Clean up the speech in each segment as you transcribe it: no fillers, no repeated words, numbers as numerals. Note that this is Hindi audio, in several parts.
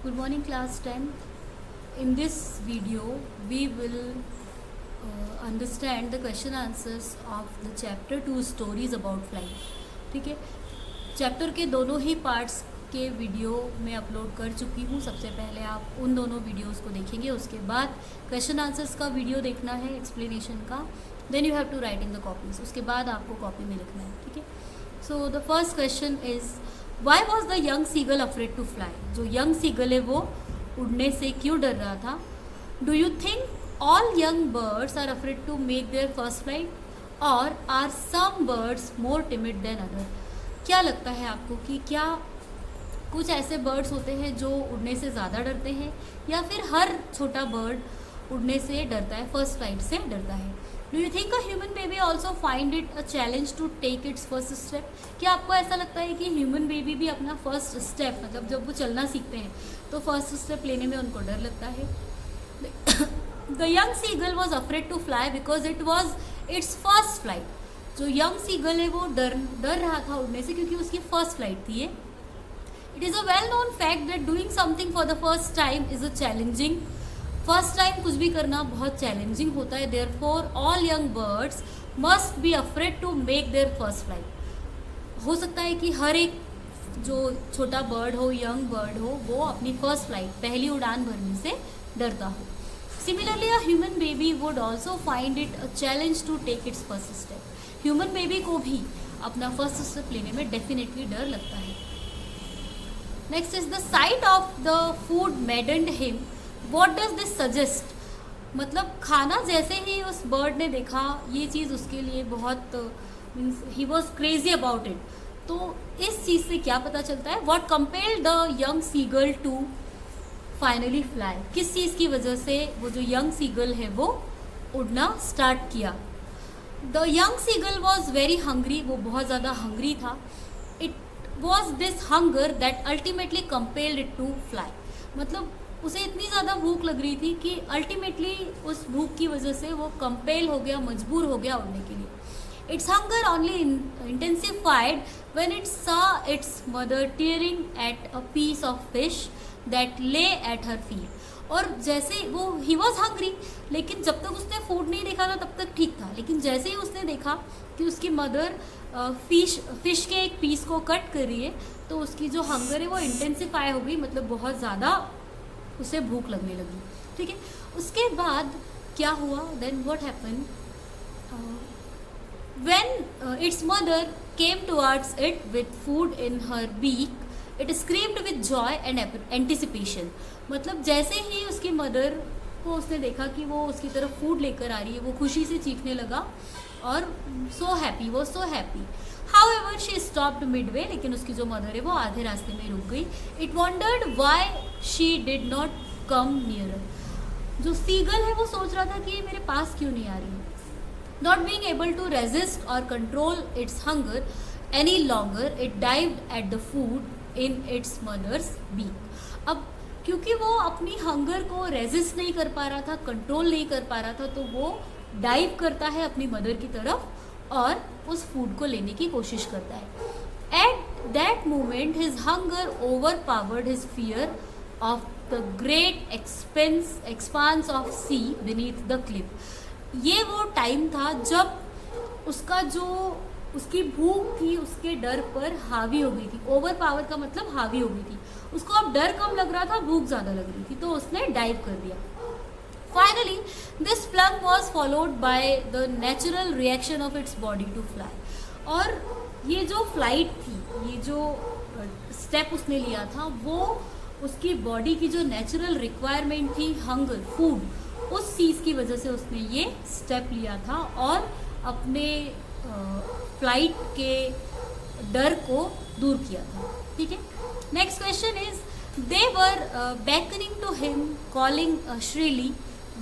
Good morning, class 10. In this video, we will understand the question answers of the chapter 2 stories about flying. ठीक है, चैप्टर के दोनों ही पार्ट्स के वीडियो मैं अपलोड कर चुकी हूँ. सबसे पहले आप उन दोनों वीडियोस को देखेंगे, उसके बाद क्वेश्चन आंसर्स का वीडियो देखना है, एक्सप्लेनेशन का. Then you have to write in the copies. उसके बाद आपको कॉपी में लिखना है. ठीक है. So the first question is why was the young seagull afraid to fly. जो यंग सीगल है वो उड़ने से क्यों डर रहा था. Do you think all young birds are afraid to make their first flight or are some birds more timid than other. क्या लगता है आपको कि क्या कुछ ऐसे बर्ड्स होते हैं जो उड़ने से ज़्यादा डरते हैं, या फिर हर छोटा बर्ड उड़ने से डरता है, फर्स्ट फ्लाइट से डरता है. Do you think a human baby also find it a challenge to take its first step. क्या आपको ऐसा लगता है कि ह्यूमन बेबी भी अपना फर्स्ट स्टेप, मतलब जब वो चलना सीखते हैं तो फर्स्ट स्टेप लेने में उनको डर लगता है. The young seagull was afraid to fly because it was its first flight. जो यंग सीगल है वो डर रहा था उड़ने से क्योंकि उसकी फर्स्ट फ्लाइट थी ये. It is a well known fact that doing something for the first time is a challenging. First time कुछ भी करना बहुत चैलेंजिंग होता है. Therefore all young birds must be afraid to make their first flight. हो सकता है कि हर एक जो छोटा बर्ड हो, यंग बर्ड हो, वो अपनी फर्स्ट फ्लाइट, पहली उड़ान भरने से डरता हो. Similarly a human baby would also find it a challenge to take its first step. Human baby को भी अपना फर्स्ट स्टेप लेने में डेफिनेटली डर लगता है. Next is the site of the food मैडन्ड him. What does this suggest. मतलब खाना जैसे ही उस बर्ड ने देखा, ये चीज़ उसके लिए बहुत मीन्स ही वॉज क्रेजी अबाउट इट. तो इस चीज़ से क्या पता चलता है. What compelled the young seagull to finally fly. किस चीज़ की वजह से वो जो यंग सीगल है वो उड़ना स्टार्ट किया. The young seagull was very hungry. वो बहुत ज़्यादा हंग्री था. It was this hunger that ultimately compelled it to fly. मतलब उसे इतनी ज़्यादा भूख लग रही थी कि अल्टीमेटली उस भूख की वजह से वो कंपेल हो गया, मजबूर हो गया उड़ने के लिए. Its hunger only intensified when it saw its mother tearing at a piece of fish that lay at her feet. और जैसे वो ही वॉज हंग्री, लेकिन जब तक उसने फूड नहीं देखा था तब तक ठीक था. लेकिन जैसे ही उसने देखा कि उसकी मदर फिश के एक पीस को कट कर रही है, तो उसकी जो हंगर है वो इंटेंसिफाई हो गई. मतलब बहुत ज़्यादा उसे भूख लगने लगी. ठीक है. उसके बाद क्या हुआ. Then what happen when its mother came towards it with food in her beak. It screamed with joy and anticipation. मतलब जैसे ही उसकी मदर को उसने देखा कि वो उसकी तरफ फूड लेकर आ रही है, वो खुशी से चीखने लगा और सो हैप्पी, वो so happy. However she stopped Midway. लेकिन उसकी जो मदर है वो आधे रास्ते में रुक गई. It wondered why she did not come nearer. जो सीगल है वो सोच रहा था कि ये मेरे पास क्यों नहीं आ रही है. Not being able to resist और control its hunger any longer, it dived at the food in its mother's beak. अब क्योंकि वो अपनी हंगर को रेजिस्ट नहीं कर पा रहा था, कंट्रोल नहीं कर पा रहा था, तो वो डाइव करता है अपनी मदर की तरफ और उस फूड को लेने की कोशिश करता है. At that moment his hunger overpowered his fear of the great expanse of sea beneath the cliff. ये वो टाइम था जब उसका जो उसकी भूख थी उसके डर पर हावी हो गई थी. ओवर पावर का मतलब हावी हो गई थी. उसको अब डर कम लग रहा था, भूख ज़्यादा लग रही थी, तो उसने डाइव कर दिया. Finally this plunge was followed by the natural reaction of its body to fly. और ये जो फ्लाइट थी, ये जो स्टेप उसने लिया था, वो उसकी बॉडी की जो नेचुरल रिक्वायरमेंट थी, हंगर, फूड, उस चीज़ की वजह से उसने ये स्टेप लिया था और अपने फ्लाइट के डर को दूर किया था. ठीक है. Next question is they were beckoning to him calling shrilly.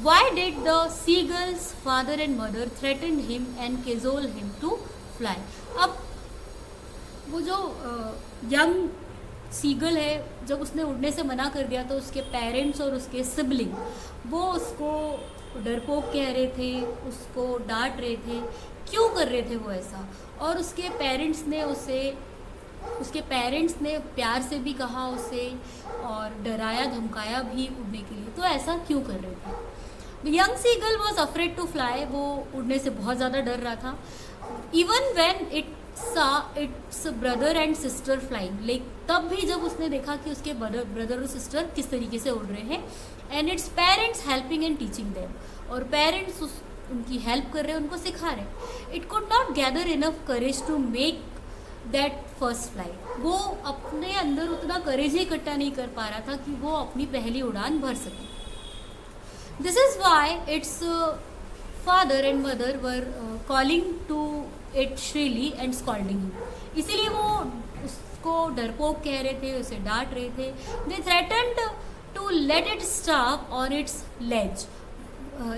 Why did the seagull's father and mother threaten him and cajole him to fly? अब वो जो यंग सीगल है, जब उसने उड़ने से मना कर दिया तो उसके पेरेंट्स और उसके सिबलिंग वो उसको डरपोक कह रहे थे, उसको डांट रहे थे. क्यों कर रहे थे वो ऐसा. और उसके पेरेंट्स ने उसे उसके पेरेंट्स ने प्यार से भी कहा उसे और डराया धमकाया भी उड़ने के लिए, तो ऐसा क्यों कर रहे थे? Young seagull was afraid to fly, वो उड़ने से बहुत ज़्यादा डर रहा था। Even when it saw its brother and sister flying, like तब भी जब उसने देखा कि उसके ब्रदर और सिस्टर किस तरीके से उड़ रहे हैं, and its parents helping and teaching them, और पेरेंट्स उनकी हेल्प कर रहे हैं, उनको सिखा रहे हैं। It could not gather enough courage to make that first flight, वो अपने अंदर उतना करेज ही इकट्ठा नहीं कर पा रहा था कि वो अपनी पहली उड़ान भर सके। This is why its father and mother were calling to it shrilly and scolding him, इसीलिए वो उसको डरपोक कह रहे थे, उसे डांट रहे थे। They threatened to let it starve on its ledge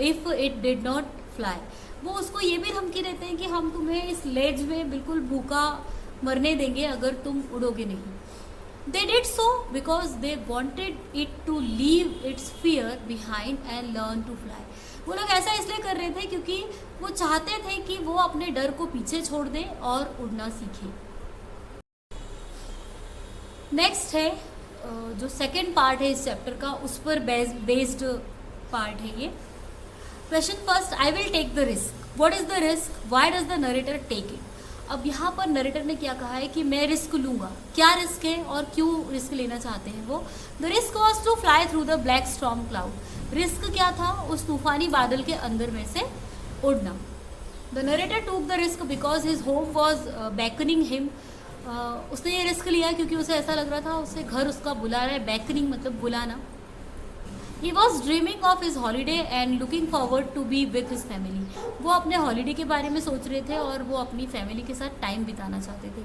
if it did not fly, वो उसको ये भी धमकी देते हैं कि हम तुम्हें इस लेज में बिल्कुल भूखा मरने देंगे अगर तुम उड़ोगे नहीं। They did so because they wanted it to leave its fear behind and learn to fly. वो लोग ऐसा इसलिए कर रहे थे क्योंकि वो चाहते थे कि वो अपने डर को पीछे छोड़ दें और उड़ना सीखें। नेक्स्ट है जो सेकेंड पार्ट है इस चैप्टर का, उस पर बेस्ड पार्ट है ये। Question first, I will take the risk. What is the risk? Why does the narrator take it? अब यहाँ पर नरेटर ने क्या कहा है कि मैं रिस्क लूँगा। क्या रिस्क है और क्यों रिस्क लेना चाहते हैं वो? The risk was to fly through the black storm cloud. Risk क्या था? उस तूफानी बादल के अंदर में से उड़ना। The narrator took the risk because his home was beckoning him. उसने ये रिस्क लिया क्योंकि उसे ऐसा लग रहा था उसे घर उसका बुला रहा है। बैकनिंग मतलब बुलाना। He was dreaming of his holiday and looking forward to be with his family. वो अपने हॉलीडे के बारे में सोच रहे थे और वो अपनी फैमिली के साथ टाइम बिताना चाहते थे।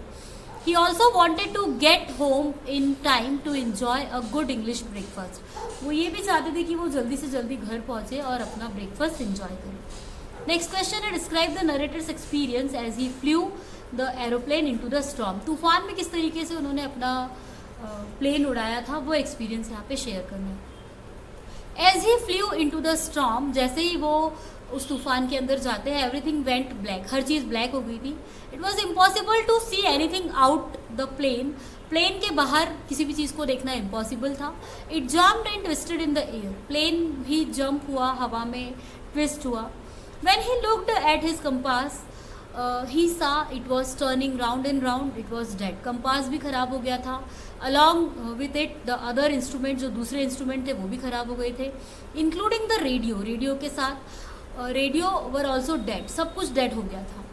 He also wanted to get home in time to enjoy a good English breakfast. वो ये भी चाहते थे कि वो जल्दी से जल्दी घर पहुँचे और अपना ब्रेकफास्ट इंजॉय करें। नेक्स्ट क्वेश्चन है, describe the narrator's experience as he flew the aeroplane into the storm. तूफान में किस तरीके से उन्होंने अपना प्लेन उड़ाया था वो एक्सपीरियंस यहाँ पे शेयर करना है। As he flew into the storm, जैसे ही वो उस तूफान के अंदर जाते हैं, एवरीथिंग वेंट ब्लैक, हर चीज़ ब्लैक हो गई थी। It was impossible to see anything out the plane, plane के बाहर किसी भी चीज़ को देखना इम्पॉसिबल था। It jumped and twisted in the air, plane भी जंप हुआ, हवा में ट्विस्ट हुआ। When he looked at his compass ही सा it was turning round and round, it was dead. Compass भी खराब हो गया था, along with it the other instrument, जो दूसरे इंस्ट्रूमेंट थे वो भी खराब हो गए थे, इंक्लूडिंग द रेडियो, रेडियो के साथ रेडियो वर ऑल्सो डेड, सब कुछ डेड हो गया था।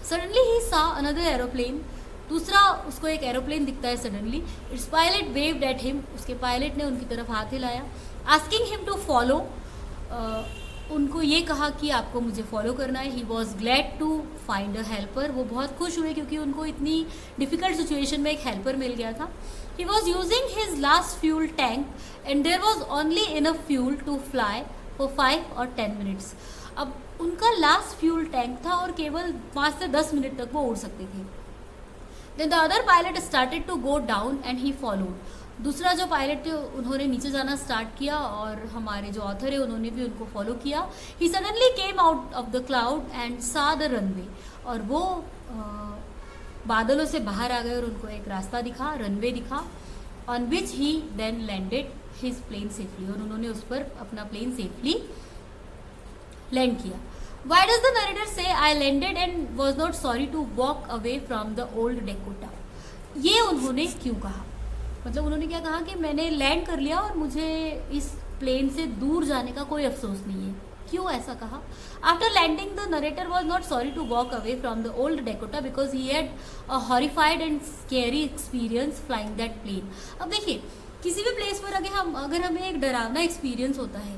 सडनली ही सा अनदर एरोप्लेन, दूसरा उसको एक एरोप्लेन दिखता है suddenly. It's pilot waived at him, उसके पायलट ने उनकी तरफ हाथ हिलाया। आस्किंग हिम टू फॉलो, उनको ये कहा कि आपको मुझे फॉलो करना है। He was glad to find a helper, वो बहुत खुश हुए क्योंकि उनको इतनी डिफ़िकल्ट सिचुएशन में एक हेल्पर मिल गया था। He was using his last fuel tank and there was only enough fuel to fly for 5 or 10 minutes। अब उनका लास्ट फ्यूल टैंक था और केवल 5 से 10 मिनट तक वो उड़ सकते थे। Then the other pilot started to go down and he followed. दूसरा जो पायलट थे उन्होंने नीचे जाना स्टार्ट किया और हमारे जो ऑथर है उन्होंने भी उनको फॉलो किया। He suddenly came out of the cloud and saw the runway, और वो बादलों से बाहर आ गए और उनको एक रास्ता दिखा, रनवे दिखा, on which he then landed his plane safely, और उन्होंने उस पर अपना प्लेन सेफली लैंड किया। Why does the narrator say I landed and was not sorry to walk away from the old Dakota? ये उन्होंने क्यों कहा? मतलब उन्होंने क्या कहा कि मैंने लैंड कर लिया और मुझे इस प्लेन से दूर जाने का कोई अफसोस नहीं है। क्यों ऐसा कहा? After landing the narrator was not sorry to walk away from the old Dakota because he had a horrified and scary experience flying that plane. अब देखिए, किसी भी प्लेस पर अगर हमें एक डरावना एक्सपीरियंस होता है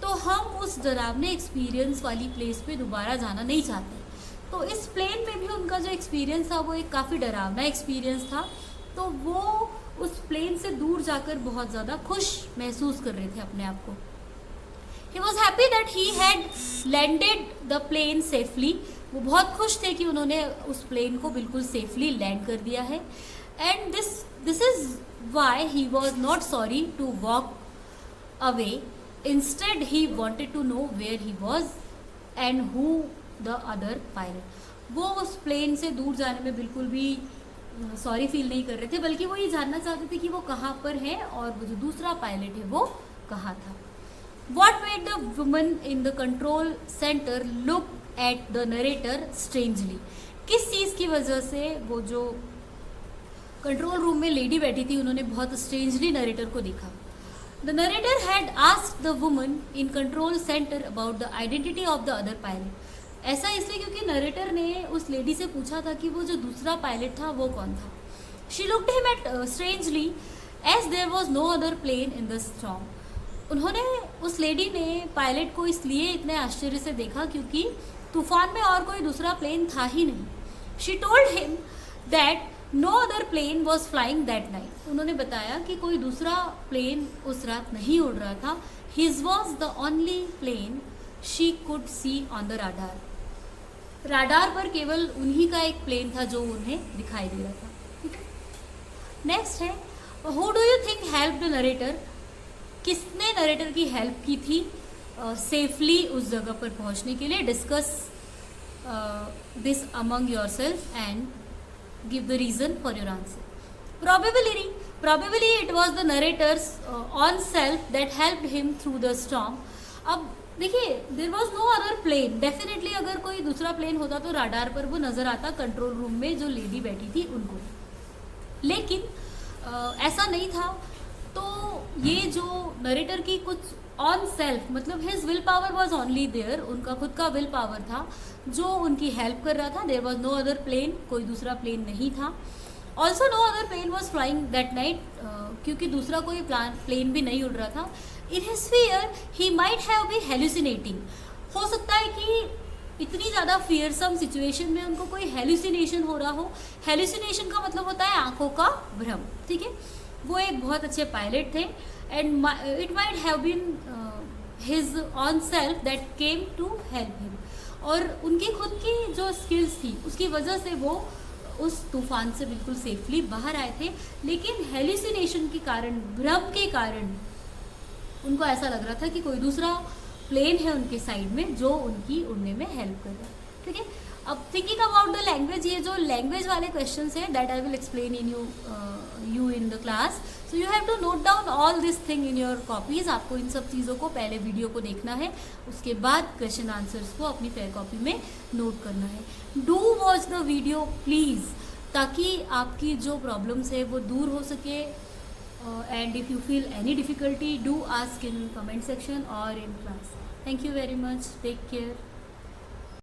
तो हम उस डरावने एक्सपीरियंस वाली प्लेस पे दोबारा जाना नहीं चाहते। तो इस प्लेन में भी उनका जो एक्सपीरियंस था वो एक काफ़ी डरावना एक्सपीरियंस था, तो वो उस प्लेन से दूर जाकर बहुत ज़्यादा खुश महसूस कर रहे थे अपने आप को। He was happy that he had landed the plane safely. वो बहुत खुश थे कि उन्होंने उस प्लेन को बिल्कुल सेफली लैंड कर दिया है। And this is why he was not sorry to walk away. Instead, he wanted to know where he was and who the other pilot. वो उस प्लेन से दूर जाने में बिल्कुल भी सॉरी फील नहीं कर रहे थे, बल्कि वो ये जानना चाहते थे कि वो कहाँ पर है और वो जो दूसरा पायलट है वो कहाँ था। What made the woman in the control centre look at the narrator strangely, किस चीज़ की वजह से वो जो कंट्रोल रूम में लेडी बैठी थी उन्होंने बहुत स्ट्रेंजली नरेटर को देखा। The narrator had asked the woman in control centre about the identity of the other pilot. ऐसा इसलिए क्योंकि नरेटर ने उस लेडी से पूछा था कि वो जो दूसरा पायलट था वो कौन था। She looked him at strangely as there was no other plane in the storm. उन्होंने उस लेडी ने पायलट को इसलिए इतने आश्चर्य से देखा क्योंकि तूफान में और कोई दूसरा प्लेन था ही नहीं। She told him that no other plane was flying that night. उन्होंने बताया कि कोई दूसरा प्लेन उस रात नहीं उड़ रहा था। His was the only plane she could see on the radar. Radar पर केवल उन्हीं का एक प्लेन था जो उन्हें दिखाई दे रहा था। ठीक है, नेक्स्ट है who do you think help the narrator, किसने नरेटर की हेल्प की थी सेफली उस जगह पर पहुंचने के लिए। Discuss this among your self and give the reason for your answer. Probably it was the narrator's own self that helped him through the storm. अब देखिए there was no other plane. Definitely अगर कोई दूसरा प्लेन होता तो राडार पर वो नज़र आता कंट्रोल रूम में जो लेडी बैठी थी उनको, लेकिन ऐसा नहीं था। तो ये जो नरेटर की कुछ ऑन सेल्फ मतलब his will power was only there, उनका खुद का विल पावर था जो उनकी हेल्प कर रहा था। There was no other plane, कोई दूसरा प्लेन नहीं था। Also no other plane was flying that night, क्योंकि दूसरा कोई प्लेन भी नहीं उड़ रहा था। In his fear he might have been hallucinating, हो सकता है कि इतनी ज़्यादा फियरसम सिचुएशन में उनको कोई हेल्यूसिनेशन हो रहा हो। हेल्यूसिनेशन का मतलब होता है आंखों का भ्रम। ठीक है, वो एक बहुत अच्छे पायलट थे and it might have been his own self that came to help him, और उनकी खुद की जो स्किल्स थी उसकी वजह से वो उस तूफान से बिल्कुल सेफली बाहर आए थे। लेकिन हेल्यूसिनेशन के कारण, भ्रम के कारण उनको ऐसा लग रहा था कि कोई दूसरा प्लेन है उनके साइड में जो उनकी उड़ने में हेल्प कर रहा है। ठीक है, अब थिंकिंग अबाउट द लैंग्वेज, ये जो लैंग्वेज वाले क्वेश्चंस हैं that I will explain in you in the class. So you have to note down all this thing in your copies. आपको इन सब चीज़ों को पहले वीडियो को देखना है, उसके बाद क्वेश्चन आंसर्स को अपनी फेयर कॉपी में नोट करना है। Do watch the video please, ताकि आपकी जो प्रॉब्लम्स है वो दूर हो सके। And if you feel any difficulty do ask in comment section और in class. Thank you very much, take care.